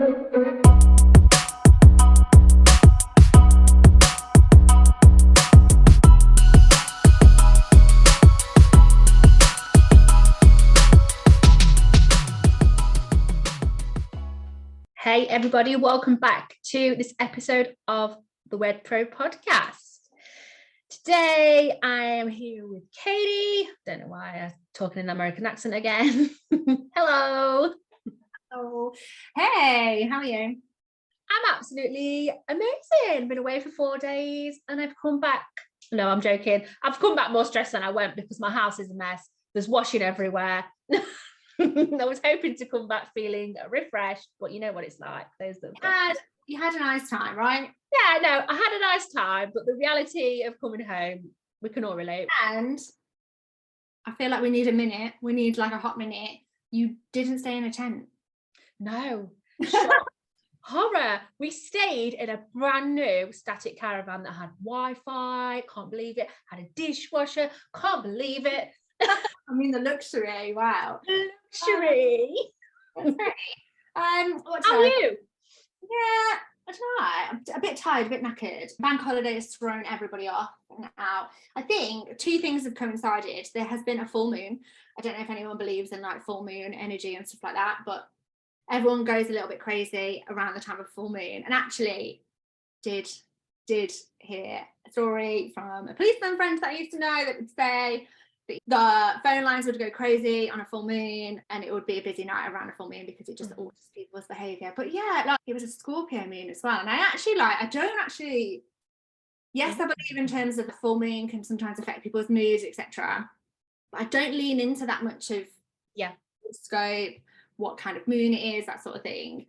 Hey everybody, welcome back to this episode of the Wed Pro podcast. Today I am here with Katie. Don't know why I'm talking in an American accent again. Hello. Oh, hey, how are you? I'm absolutely amazing. Been away for 4 days and I've come back. No, I'm joking. I've come back more stressed than I went because my house is a mess. There's washing everywhere. I was hoping to come back feeling refreshed, but you know what it's like. You had a nice time, right? Yeah, no, I had a nice time, but the reality of coming home, we can all relate. And I feel like we need a minute. We need like a hot minute. You didn't stay in a tent. No. Horror. We stayed in a brand new static caravan that had Wi-Fi. Can't believe it. Had a dishwasher. Can't believe it. I mean, the luxury. Wow. Luxury. That's great. How are you? Yeah, I don't know. I'm a bit tired, a bit knackered. Bank holiday has thrown everybody off and out. I think two things have coincided. There has been a full moon. I don't know if anyone believes in like full moon energy and stuff like that, but everyone goes a little bit crazy around the time of full moon. And actually did hear a story from a policeman friend that I used to know that would say that the phone lines would go crazy on a full moon and it would be a busy night around a full moon because it just alters people's behavior. But yeah, like it was a Scorpio moon as well. And I believe in terms of the full moon can sometimes affect people's moods, etc. But I don't lean into that much of scope, what kind of moon it is, that sort of thing.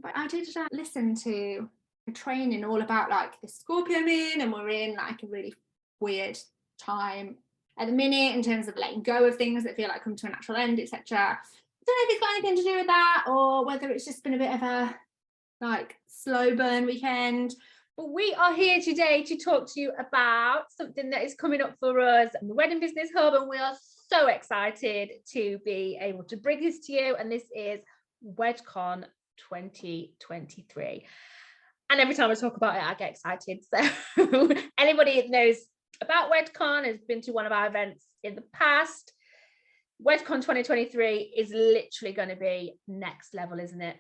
But I did listen to a training all about like the Scorpio moon, and we're in like a really weird time at the minute in terms of letting go of things that feel like come to a natural end, etc. I don't know if it's got anything to do with that or whether it's just been a bit of a like slow burn weekend. But we are here today to talk to you about something that is coming up for us in the Wedding Business Hub, and we are so excited to be able to bring this to you. And this is WedCon 2023. And every time I talk about it, I get excited. So anybody that knows about WedCon has been to one of our events in the past. WedCon 2023 is literally going to be next level, isn't it?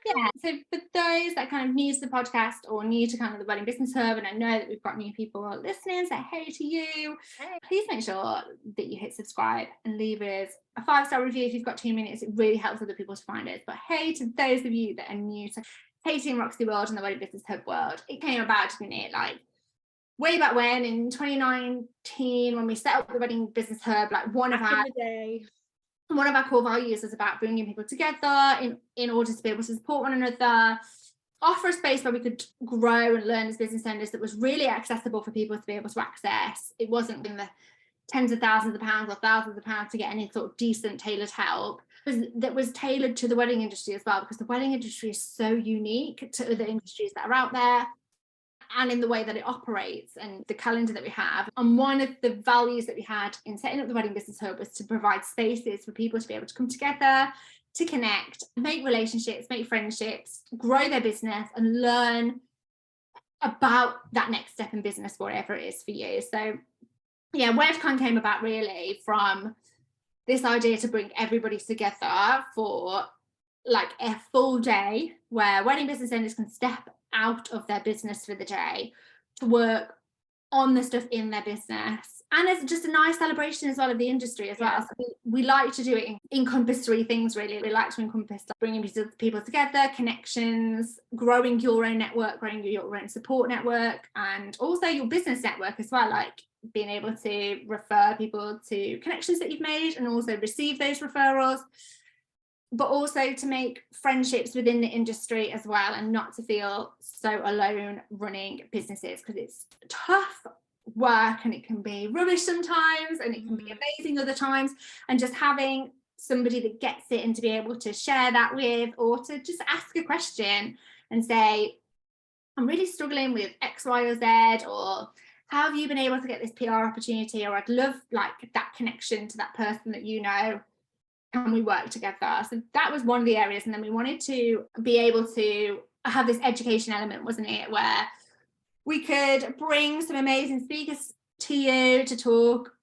Yeah, so for those that kind of new to the podcast or new to kind of the Wedding Business Hub, and I know that we've got new people listening, so hey to you. Hey. Please make sure that you hit subscribe and leave us a 5-star review if you've got 2 minutes. It really helps other people to find us. But hey to those of you that are new to Katie and Roxy world and the Wedding Business Hub world, it came about, didn't it? Like way back when in 2019 when we set up the Wedding Business Hub, like one of our core values is about bringing people together in order to be able to support one another, offer a space where we could grow and learn as business owners that was really accessible for people to be able to access. It wasn't in the tens of thousands of pounds or thousands of pounds to get any sort of decent tailored help. That was tailored to the wedding industry as well, because the wedding industry is so unique to other industries that are out there, and in the way that it operates and the calendar that we have. And one of the values that we had in setting up the Wedding Business Hub was to provide spaces for people to be able to come together, to connect, make relationships, make friendships, grow their business and learn about that next step in business, whatever it is for you. So yeah, WedCon came about really from this idea to bring everybody together for like a full day where wedding business owners can step out of their business for the day to work on the stuff in their business, and it's just a nice celebration as well of the industry as well. So we like to do it encompass 3 things really. We like to encompass like bringing people together, connections, growing your own network, growing your own support network, and also your business network as well, like being able to refer people to connections that you've made and also receive those referrals, but also to make friendships within the industry as well, and not to feel so alone running businesses, because it's tough work and it can be rubbish sometimes and it can be amazing other times, and just having somebody that gets it and to be able to share that with, or to just ask a question and say, I'm really struggling with X, Y, or Z, or how have you been able to get this PR opportunity, or I'd love like that connection to that person that you know can we work together? So that was one of the areas. And then we wanted to be able to have this education element, wasn't it, where we could bring some amazing speakers to you to talk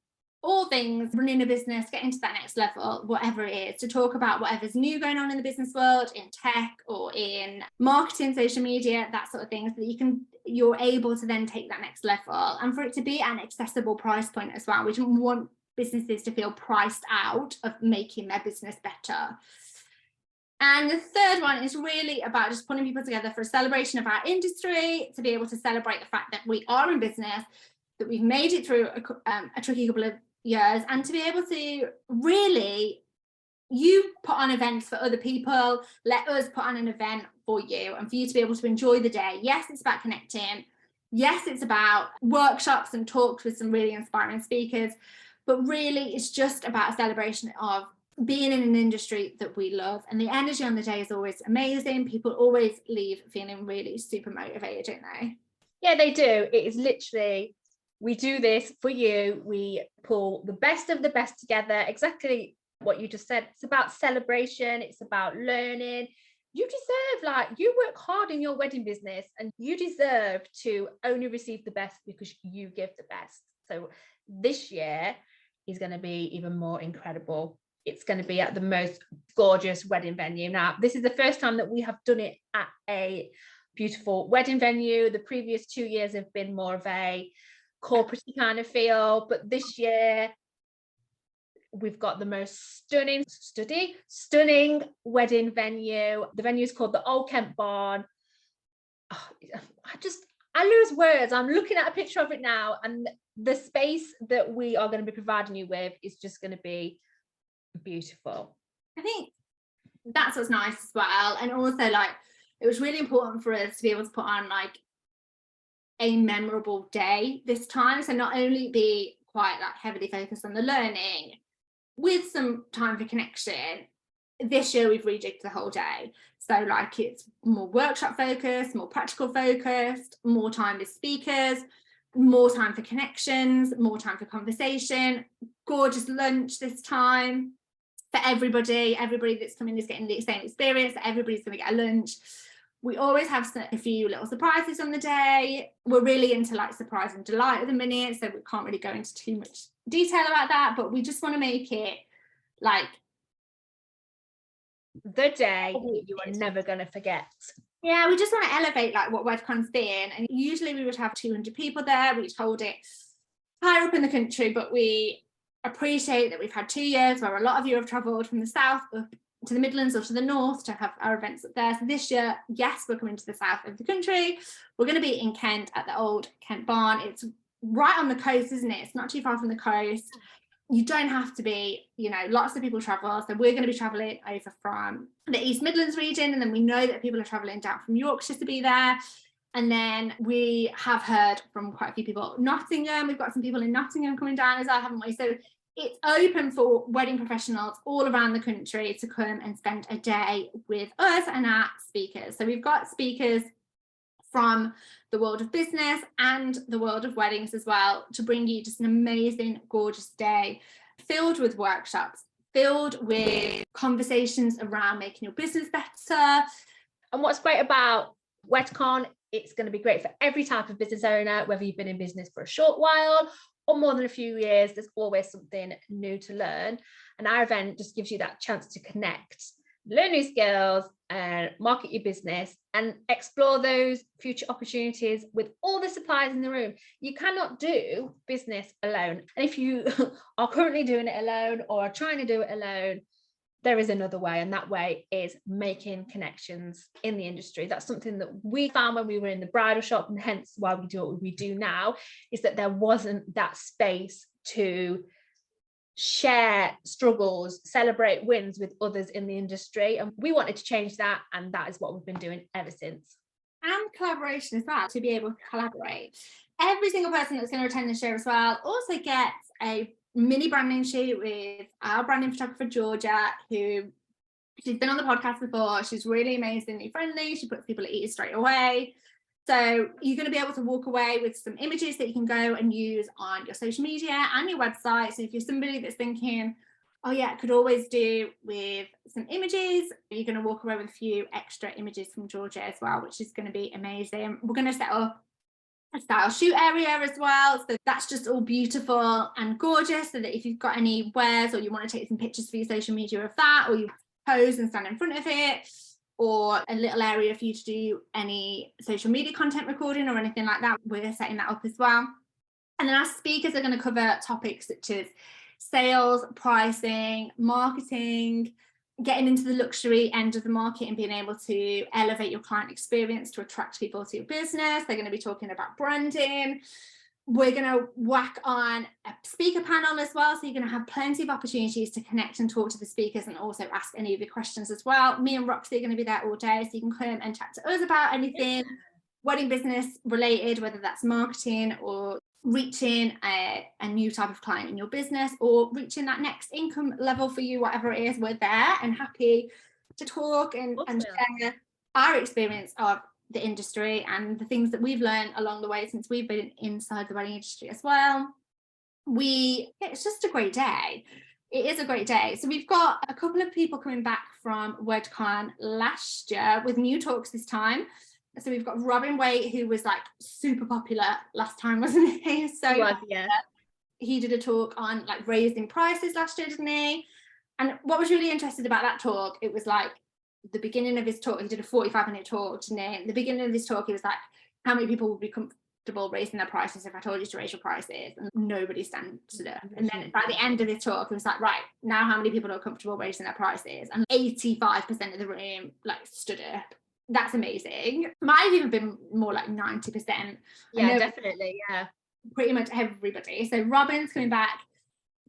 all things running a business, getting to that next level, whatever it is, to talk about whatever's new going on in the business world, in tech or in marketing, social media, that sort of thing, so that you're able to then take that next level, and for it to be an accessible price point as well. We don't want businesses to feel priced out of making their business better. And the third one is really about just putting people together for a celebration of our industry, to be able to celebrate the fact that we are in business, that we've made it through a tricky couple of years, and to be able to really, you put on events for other people, let us put on an event for you, and for you to be able to enjoy the day. Yes, it's about connecting. Yes, it's about workshops and talks with some really inspiring speakers, but really it's just about a celebration of being in an industry that we love. And the energy on the day is always amazing. People always leave feeling really super motivated, don't they? Yeah, they do. It is literally, we do this for you. We pull the best of the best together. Exactly what you just said. It's about celebration. It's about learning. You deserve, you work hard in your wedding business, and you deserve to only receive the best because you give the best. So this year is going to be even more incredible. It's going to be at the most gorgeous wedding venue. Now, this is the first time that we have done it at a beautiful wedding venue. The previous 2 years have been more of a corporate kind of feel, but this year we've got the most stunning wedding venue. The venue is called the Old Kent Barn. Oh, I lose words. I'm looking at a picture of it now, and the space that we are going to be providing you with is just going to be beautiful. I think that's what's nice as well. And also, it was really important for us to be able to put on a memorable day this time. So not only be quite heavily focused on the learning with some time for connection. This year we've rejigged the whole day. So it's more workshop focused, more practical focused, more time with speakers, more time for connections, more time for conversation, gorgeous lunch this time for everybody. Everybody that's coming is getting the same experience. Everybody's going to get a lunch. We always have a few little surprises on the day. We're really into surprise and delight at the minute, so we can't really go into too much detail about that, but we just want to make it the day you are never going to forget. Yeah, we just want to elevate what WedCon's been, and usually we would have 200 people there. We'd hold it higher up in the country, but we appreciate that we've had 2 years where a lot of you have travelled from the south up to the Midlands or to the north to have our events up there. So this year, yes, we're coming to the south of the country. We're going to be in Kent at the Old Kent Barn. It's right on the coast, isn't it? It's not too far from the coast. You don't have to be, lots of people travel. So we're going to be travelling over from the East Midlands region, and then we know that people are travelling down from Yorkshire to be there. And then we have heard from quite a few people. Nottingham, we've got some people in Nottingham coming down as well, haven't we? So it's open for wedding professionals all around the country to come and spend a day with us and our speakers. So we've got speakers from the world of business and the world of weddings as well, to bring you just an amazing, gorgeous day filled with workshops, filled with conversations around making your business better. And what's great about WedCon, it's going to be great for every type of business owner, whether you've been in business for a short while or more than a few years. There's always something new to learn, and our event just gives you that chance to connect, learn new skills, and market your business and explore those future opportunities with all the suppliers in the room. You cannot do business alone, and if you are currently doing it alone or are trying to do it alone, there is another way, and that way is making connections in the industry. That's something that we found when we were in the bridal shop, and hence why we do what we do now, is that there wasn't that space to share struggles, celebrate wins with others in the industry. And we wanted to change that, and that is what we've been doing ever since. And collaboration as well, to be able to collaborate. Every single person that's going to attend the show as well also gets a mini branding shoot with our branding photographer Georgia, who she's been on the podcast before. She's really amazingly friendly. She puts people at ease straight away. So you're going to be able to walk away with some images that you can go and use on your social media and your website. So if you're somebody that's thinking, Oh yeah, could always do with some images. You're going to walk away with a few extra images from Georgia as well, which is going to be amazing. We're going to set up a style shoot area as well, so that's just all beautiful and gorgeous, so that if you've got any wares or you want to take some pictures for your social media of that, or you pose and stand in front of it, or a little area for you to do any social media content recording or anything like that, we're setting that up as well. And then our speakers are going to cover topics such as sales, pricing, marketing, getting into the luxury end of the market and being able to elevate your client experience to attract people to your business. They're going to be talking about branding. We're going to whack on a speaker panel as well, so you're going to have plenty of opportunities to connect and talk to the speakers and also ask any of your questions as well. Me and Roxy are going to be there all day, so you can come and chat to us about anything wedding business related, whether that's marketing or reaching a new type of client in your business, or reaching that next income level for you, whatever it is. We're there and happy to talk and share our experience of the industry and the things that we've learned along the way since we've been inside the wedding industry as well. It's just a great day. It is a great day. So we've got a couple of people coming back from WedCon last year with new talks this time. So we've got Robin Waite, who was like super popular last time, wasn't he? He did a talk on like raising prices last year, didn't he? And what was really interesting about that talk, it was like the beginning of his talk, he did a 45-minute talk, didn't he? At the beginning of his talk, he was like, how many people would be comfortable raising their prices if I told you to raise your prices? And nobody stood up. And then by the end of his talk, he was like, right, now how many people are comfortable raising their prices? And 85% of the room like stood up. That's amazing. Might have even been more like 90%. Yeah, definitely. Yeah, pretty much everybody. So Robin's coming back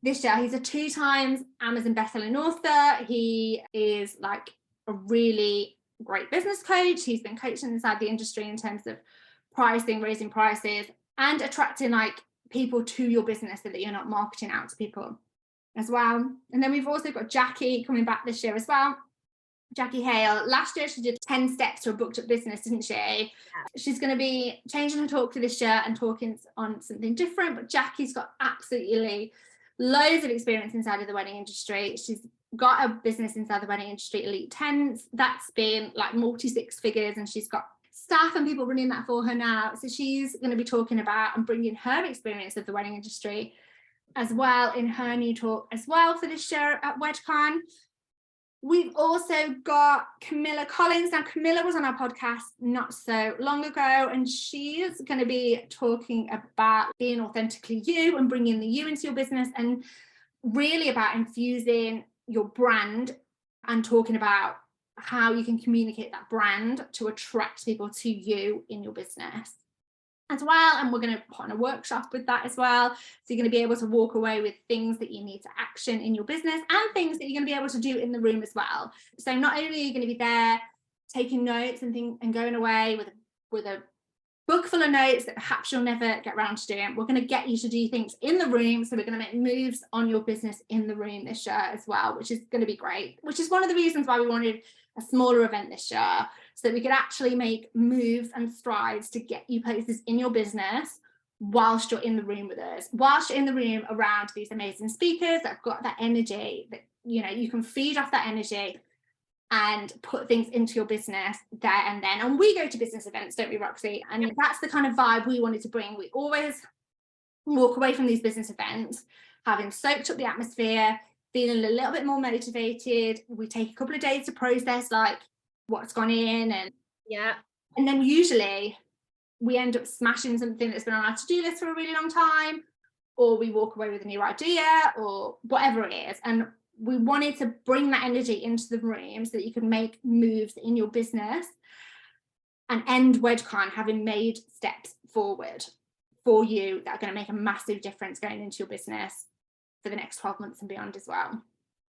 this year. He's a 2 times Amazon bestselling author. He is like a really great business coach. He's been coaching inside the industry in terms of pricing, raising prices, and attracting like people to your business so that you're not marketing out to people as well. And then we've also got Jackie coming back this year as well. Jackie Hale. Last year she did 10 steps to a booked up business, didn't she? Yeah. She's going to be changing her talk for this year and talking on something different, but Jackie's got absolutely loads of experience inside of the wedding industry. She's got a business inside the wedding industry, Elite Tents, that's been like multi-six figures, and she's got staff and people running that for her now. So she's going to be talking about and bringing her experience of the wedding industry as well in her new talk as well for this year at WedCon. We've also got Camilla Collins. Now, Camilla was on our podcast not so long ago, and she's going to be talking about being authentically you and bringing the you into your business, and really about infusing your brand and talking about how you can communicate that brand to attract people to you in your business as well. And we're going to put on a workshop with that as well, so you're going to be able to walk away with things that you need to action in your business and things that you're going to be able to do in the room as well. So not only are you going to be there taking notes and going away with a book full of notes that perhaps you'll never get around to doing, we're going to get you to do things in the room. So we're going to make moves on your business in the room this year as well, which is going to be great, which is one of the reasons why we wanted a smaller event this year, so that we could actually make moves and strides to get you places in your business whilst you're in the room with us, whilst you're in the room around these amazing speakers that have got that energy, that you know you can feed off that energy and put things into your business there and then. And we go to business events, don't we, Roxy? And that's the kind of vibe we wanted to bring. We always walk away from these business events having soaked up the atmosphere, feeling a little bit more motivated. We take a couple of days to process like what's gone in, and then usually we end up smashing something that's been on our to-do list for a really long time, or we walk away with a new idea or whatever it is. And we wanted to bring that energy into the room so that you can make moves in your business and end WedCon having made steps forward for you that are going to make a massive difference going into your business for the next 12 months and beyond as well.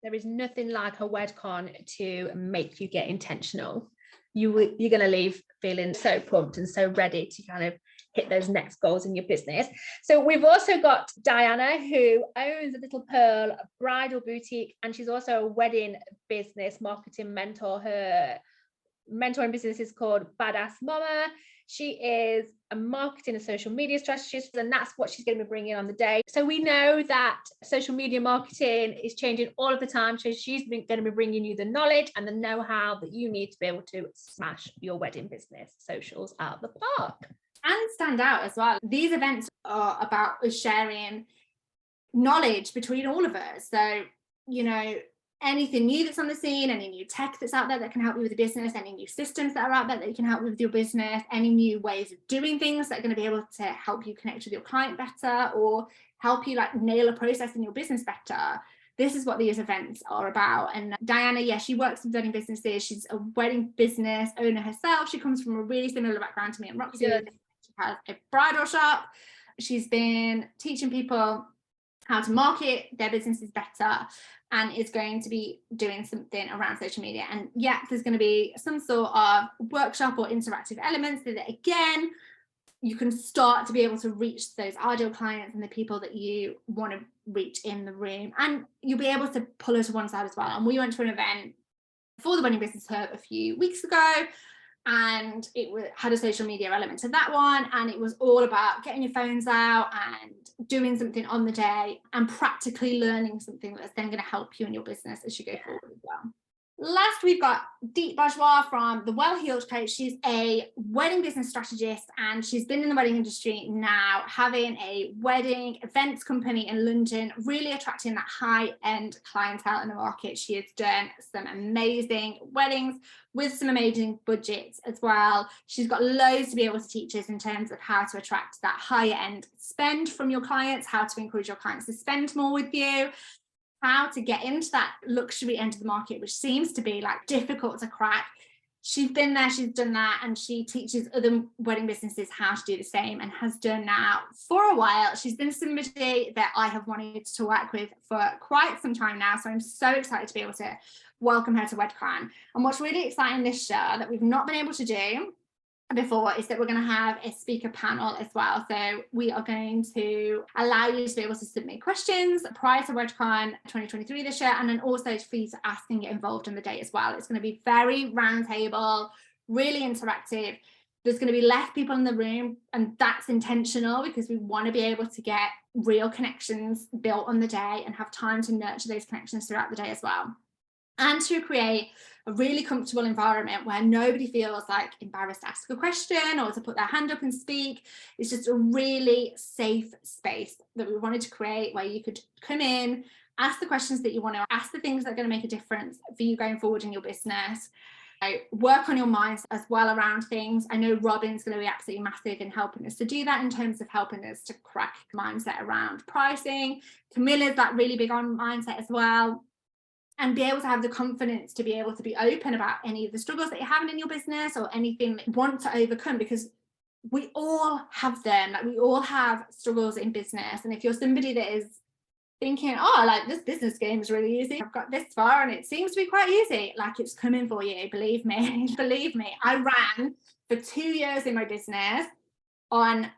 There is nothing like a WedCon to make you get intentional. You're going to leave feeling so pumped and so ready to kind of hit those next goals in your business. So we've also got Diana, who owns a Little Pearl bridal boutique, and she's also a wedding business marketing mentor. Her mentoring business is called Badass Mama. She is a marketing and social media strategist, and that's what she's going to be bringing on the day. So we know that social media marketing is changing all of the time. So she's going to be bringing you the knowledge and the know-how that you need to be able to smash your wedding business socials out of the park. And stand out as well. These events are about us sharing knowledge between all of us. So, you know, anything new that's on the scene, any new tech that's out there that can help you with the business, any new systems that are out there that can help you with your business, any new ways of doing things that are going to be able to help you connect with your client better or help you like nail a process in your business better. This is what these events are about. And Diana, yeah, she works with wedding businesses. She's a wedding business owner herself. She comes from a really similar background to me and Roxy. She has a bridal shop. She's been teaching people how to market their businesses better, and is going to be doing something around social media. And yeah, there's going to be some sort of workshop or interactive elements so that again, you can start to be able to reach those ideal clients and the people that you want to reach in the room. And you'll be able to pull her to one side as well. And we went to an event for the Wedding Business Hub a few weeks ago, and it had a social media element to that one, and it was all about getting your phones out and doing something on the day and practically learning something that's then going to help you in your business as you go forward as well. Last, we've got Deep Bourgeois from The Well Heeled Coach. She's a wedding business strategist, and she's been in the wedding industry now, having a wedding events company in London, really attracting that high-end clientele in the market. She has done some amazing weddings with some amazing budgets as well. She's got loads to be able to teach us in terms of how to attract that higher-end spend from your clients, how to encourage your clients to spend more with you, how to get into that luxury end of the market, which seems to be like difficult to crack. She's been there, she's done that, and she teaches other wedding businesses how to do the same, and has done now for a while. She's been somebody that I have wanted to work with for quite some time now, so I'm so excited to be able to welcome her to WedCon. And what's really exciting this year that we've not been able to do before is that we're going to have a speaker panel as well. So we are going to allow you to be able to submit questions prior to WedCon 2023 this year, and then also for you to ask and get involved in the day as well. It's going to be very roundtable, really interactive. There's going to be less people in the room, and that's intentional because we want to be able to get real connections built on the day and have time to nurture those connections throughout the day as well. And to create a really comfortable environment where nobody feels like embarrassed to ask a question or to put their hand up and speak. It's just a really safe space that we wanted to create where you could come in, ask the questions that you want to ask, the things that are going to make a difference for you going forward in your business. Work on your mindset as well around things. I know Robin's going to be absolutely massive in helping us to do that in terms of helping us to crack mindset around pricing. Camilla's like really big on mindset as well. And be able to have the confidence to be able to be open about any of the struggles that you're having in your business or anything that you want to overcome, because we all have them. Like we all have struggles in business. And if you're somebody that is thinking, oh, like this business game is really easy, I've got this far and it seems to be quite easy, like it's coming for you. Believe me, believe me. I ran for 2 years in my business on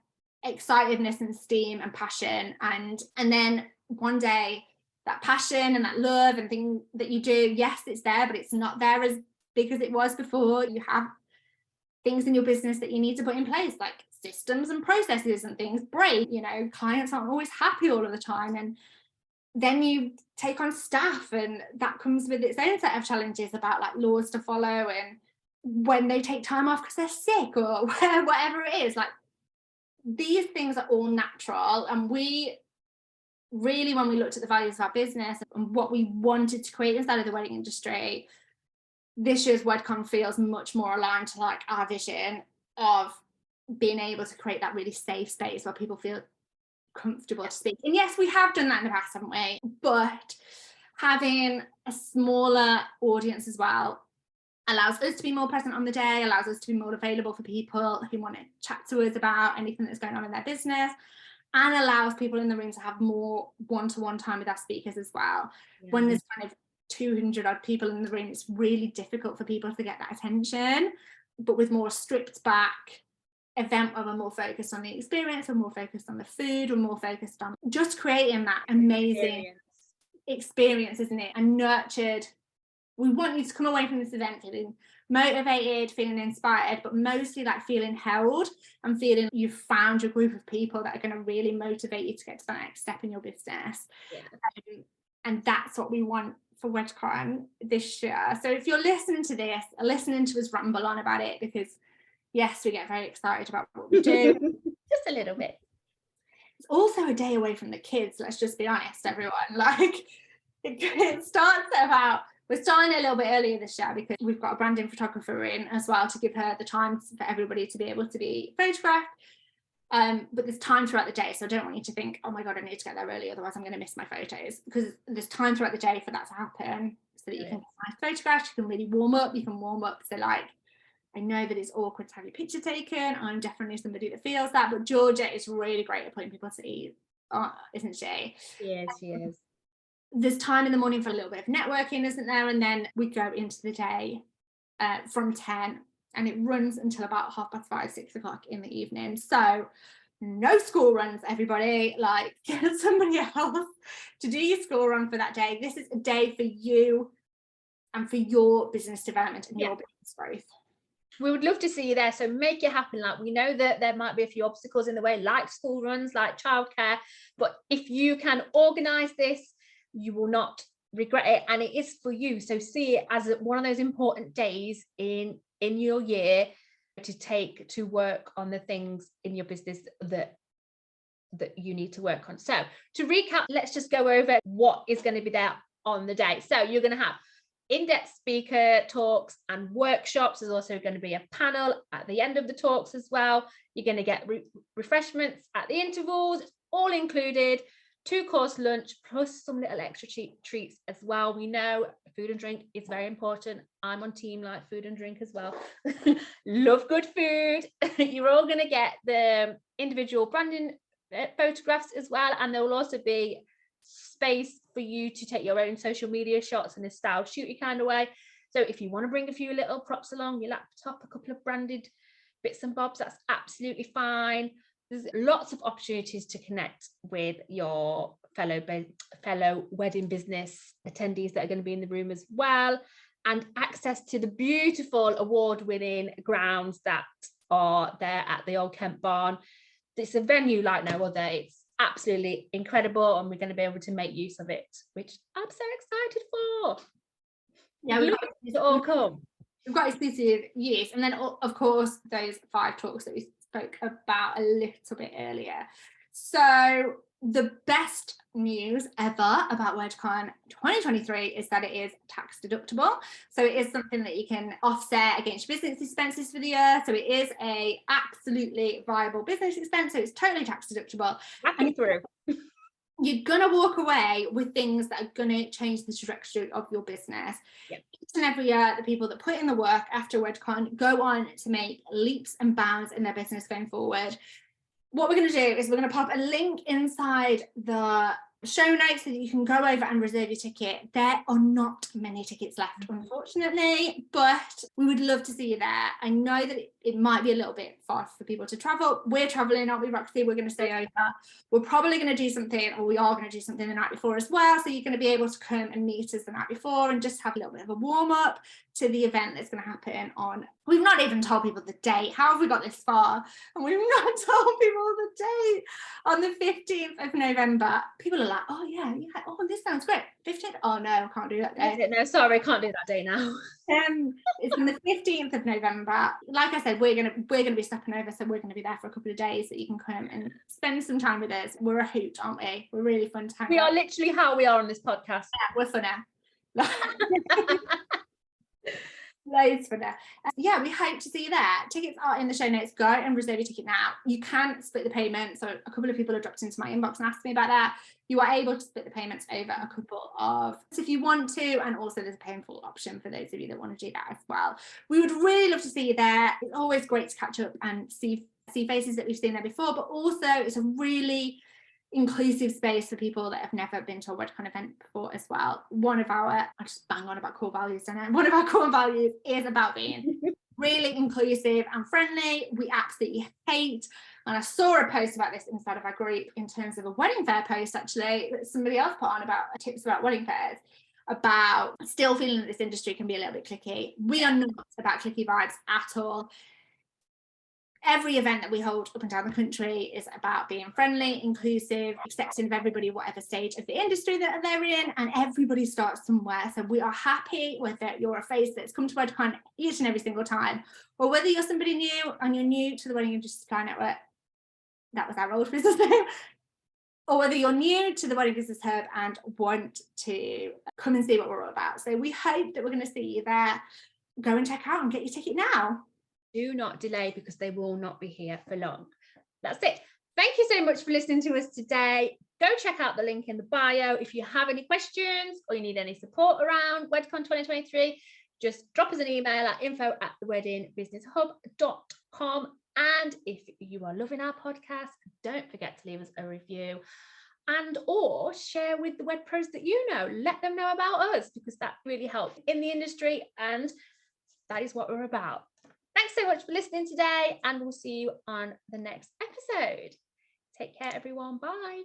excitedness and steam and passion. And then one day, that passion and that love and thing that you do, yes, it's there, but it's not there as big as it was before. You have things in your business that you need to put in place, like systems and processes, and things break. You know, clients aren't always happy all of the time. And then you take on staff, and that comes with its own set of challenges about like laws to follow, and when they take time off because they're sick or whatever it is. Like these things are all natural, and we really, when we looked at the values of our business and what we wanted to create inside of the wedding industry, this year's WedCon feels much more aligned to like our vision of being able to create that really safe space where people feel comfortable to speak. And yes, we have done that in the past, haven't we? But having a smaller audience as well allows us to be more present on the day, allows us to be more available for people who want to chat to us about anything that's going on in their business, and allows people in the room to have more one-to-one time with our speakers as well. Yeah. When there's kind of 200 odd people in the room, it's really difficult for people to get that attention. But with more stripped back event where we're more focused on the experience, we're more focused on the food, we're more focused on just creating that amazing experience, isn't it? And nurtured. We want you to come away from this event feeling motivated, feeling inspired, but mostly like feeling held and feeling you've found your group of people that are going to really motivate you to get to the next step in your business. And that's what we want for WedCon this year. So if you're listening to this, listening to us ramble on about it, because yes, we get very excited about what we do. Just a little bit. It's also a day away from the kids, let's just be honest, everyone. Like it starts at about, we're starting a little bit earlier this year because we've got a branding photographer in as well to give her the time for everybody to be able to be photographed. But there's time throughout the day, so I don't want you to think, oh my god, I need to get there early, otherwise I'm going to miss my photos, because there's time throughout the day for that to happen, so that you can get nice photographs, you can really warm up. So like, I know that it's awkward to have your picture taken. I'm definitely somebody that feels that, but Georgia is really great at putting people to ease, isn't she? Yes, she is. There's time in the morning for a little bit of networking, isn't there? And then we go into the day from 10, and it runs until about 5:30, 6 o'clock in the evening. So no school runs, everybody. Like, get somebody else to do your school run for that day. This is a day for you and for your business development and your business growth. We would love to see you there, so make it happen. Like, we know that there might be a few obstacles in the way, like school runs, like childcare, but if you can organize this, you will not regret it, and it is for you. So see it as one of those important days in your year to take to work on the things in your business that you need to work on. So to recap, let's just go over what is going to be there on the day. So you're going to have in-depth speaker talks and workshops. There's also going to be a panel at the end of the talks as well. You're going to get refreshments at the intervals, all included, 2-course lunch plus some little extra treats as well. We know food and drink is very important. I'm on team like food and drink as well. Love good food. You're all going to get the individual branding photographs as well, and there will also be space for you to take your own social media shots in a style shooty kind of way. So if you want to bring a few little props along, your laptop, a couple of branded bits and bobs, that's absolutely fine. There's lots of opportunities to connect with your fellow wedding business attendees that are going to be in the room as well, and access to the beautiful award-winning grounds that are there at the Old Kent Barn. It's a venue like no other. It's absolutely incredible, and we're going to be able to make use of it, which I'm so excited for. Yeah, we've got to all come. We've got exclusive use, and then of course those 5 talks that we spoke about a little bit earlier. So the best news ever about WedCon 2023 is that it is tax deductible. So it is something that you can offset against your business expenses for the year. So it is a absolutely viable business expense. So it's totally tax deductible. And through. You're going to walk away with things that are going to change the trajectory of your business. Yep. Each and every year, the people that put in the work after WedCon go on to make leaps and bounds in their business going forward. What we're going to do is we're going to pop a link inside the show notes so that you can go over and reserve your ticket. There are not many tickets left, unfortunately, but we would love to see you there. I know that it might be a little bit far for people to travel. We're traveling, aren't we, Roxy? We're going to stay over. We're probably going to do something, or we are going to do something the night before as well. So you're going to be able to come and meet us the night before and just have a little bit of a warm up to the event that's going to happen on. We've not even told people the date. How have we got this far? And we've not told people the date. On the 15th of November, people are like, oh yeah, oh, this sounds great. 15th? Oh no, I can't do that day. No, sorry, I can't do that day now. It's on the 15th of November. Like I said, we're gonna be stepping over, so we're gonna be there for a couple of days that you can come and spend some time with us. We're a hoot, aren't we? We're really fun to hang We out. are literally how we are on this podcast. Yeah, we're funner. Loads funner. Yeah, we hope to see you there. Tickets are in the show notes. Go and reserve your ticket now. You can split the payment. So a couple of people have dropped into my inbox and asked me about that. You are able to split the payments over a couple of, if you want to, and also there's a pay in full option for those of you that want to do that as well. We would really love to see you there. It's always great to catch up and see faces that we've seen there before, but also it's a really inclusive space for people that have never been to a WedCon event before as well. One of our, I just bang on about core values, don't I? One of our core values is about being really inclusive and friendly. We absolutely hate, and I saw a post about this inside of our group in terms of a wedding fair post actually that somebody else put on about tips about wedding fairs. about still feeling that this industry can be a little bit cliquey. We are not about cliquey vibes at all. Every event that we hold up and down the country is about being friendly, inclusive, accepting of everybody, whatever stage of the industry that they're in, and everybody starts somewhere. So we are happy whether you're a face that's come to WedCon each and every single time, or whether you're somebody new and you're new to the Wedding Industry Supply Network, that was our old business name, or whether you're new to the Wedding Business Hub and want to come and see what we're all about. So we hope that we're going to see you there. Go and check out and get your ticket now. Do not delay, because they will not be here for long. That's it. Thank you so much for listening to us today. Go check out the link in the bio. If you have any questions or you need any support around WedCon 2023, just drop us an email at info@theweddingbusinesshub.com. And if you are loving our podcast, don't forget to leave us a review and or share with the wed pros that you know. Let them know about us, because that really helps in the industry, and that is what we're about. Thanks so much for listening today, and we'll see you on the next episode. Take care, everyone. Bye.